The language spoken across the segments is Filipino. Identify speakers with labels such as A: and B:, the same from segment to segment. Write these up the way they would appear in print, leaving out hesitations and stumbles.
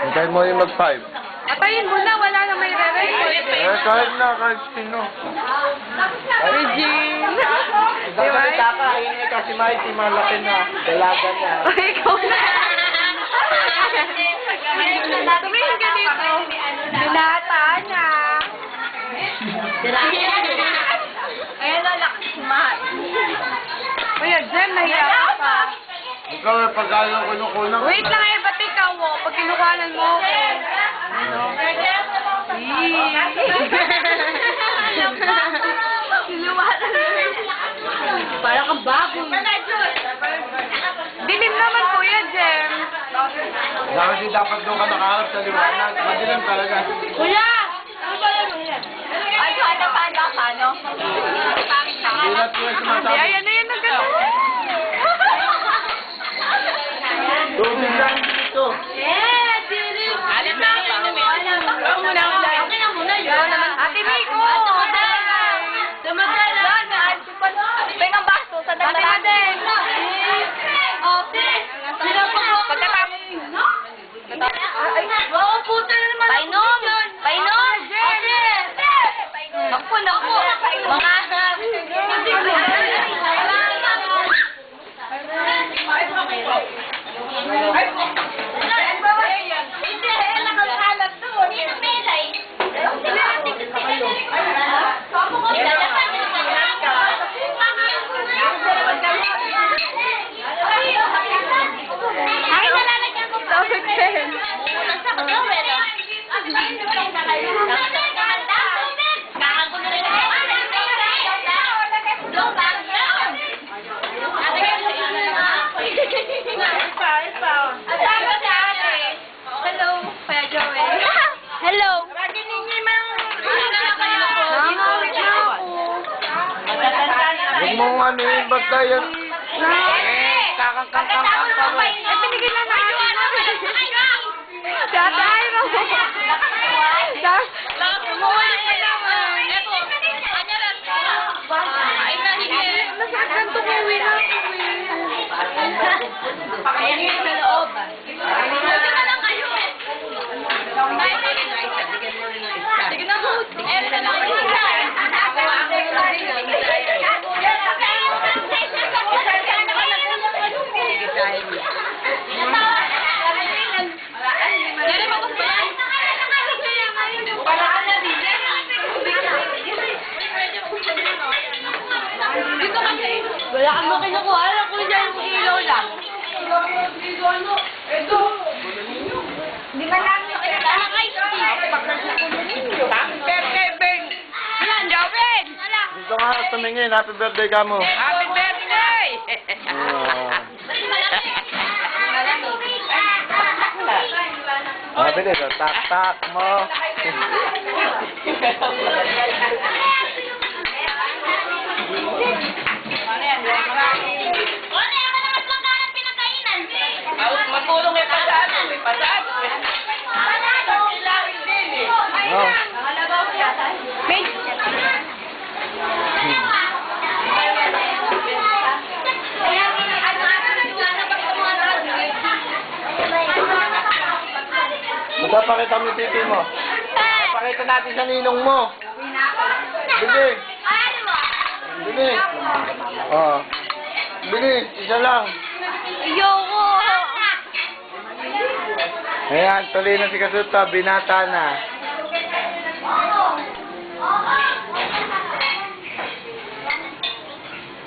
A: Hintayin mo yung mag-5.
B: Atayin mo na, wala na may re-record.
A: Kahit na, kahit sino.
B: Regine.
A: Sasalita ka, ayun kasi Mighty, malaki na. Dalaga na.
B: Ay, ikaw na. Tumingin ka dito. Binata na. Ayan na, lakas mahal. Kuya Jem, nahiya ka pa.
A: Ikaw na pag-ayaw kinukunan.
B: Wait lang eh, ba't ikaw mo? Pag kinukuhanan mo ako. Ano? Para kang bago. Dilim naman, Kuya Jem.
A: Kasi dapat doon ka nakaharap sa liwanag. Madilim talaga.
B: Kuya! Ano ba yan? Ay, paano?
A: Hindi na tuloy sumasabi.
B: Ayan na yan, nagkata.
A: Tubig lang dito.
B: Alam na, ako muna. Ate Miko! Dumadal! Pengang baso sa dagdag. Ate Madel! Pagkatapos. Oo, puto na naman. Painom! Naku! Hello.
A: Huwag mong ano yung basta yan. Kakang.
B: Eh, binigyan na natin. Tatay, umuulit pa naman. Nasaan ganito ko uwi na ako eh. Sa loob. Sige na po. Wala kang mo kinukuha. Alam ko dyan yung ilaw lang. Hindi man namin yung kinakala kay Steve. Happy birthday, Ben! Yan, Jobin!
A: Dito nga tumingin. Happy birthday ka mo.
B: Happy birthday!
A: Sabi dito, tak mo.
B: Matulong may pasado.
A: No. Magpapakita mo yung titi mo. Pakita natin sa ninong mo. Bili. Oh. Bili, isa lang.
B: Ayoko!
A: Ayan, tuloy na si Kasuta, binata na.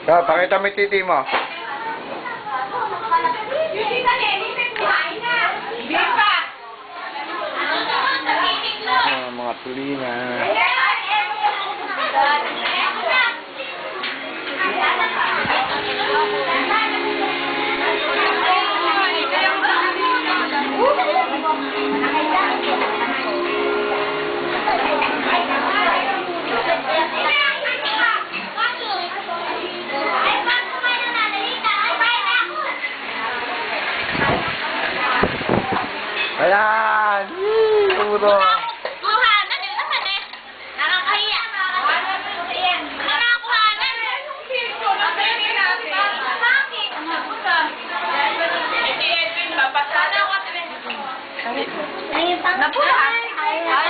A: So, pakita mo yung titi mo. Oh, mga tuloy na. Ayan! Puro!
B: Kuhanan, yun naman eh. Nakakahiya. Nakakuhanan. Bakit? Napula. Ay,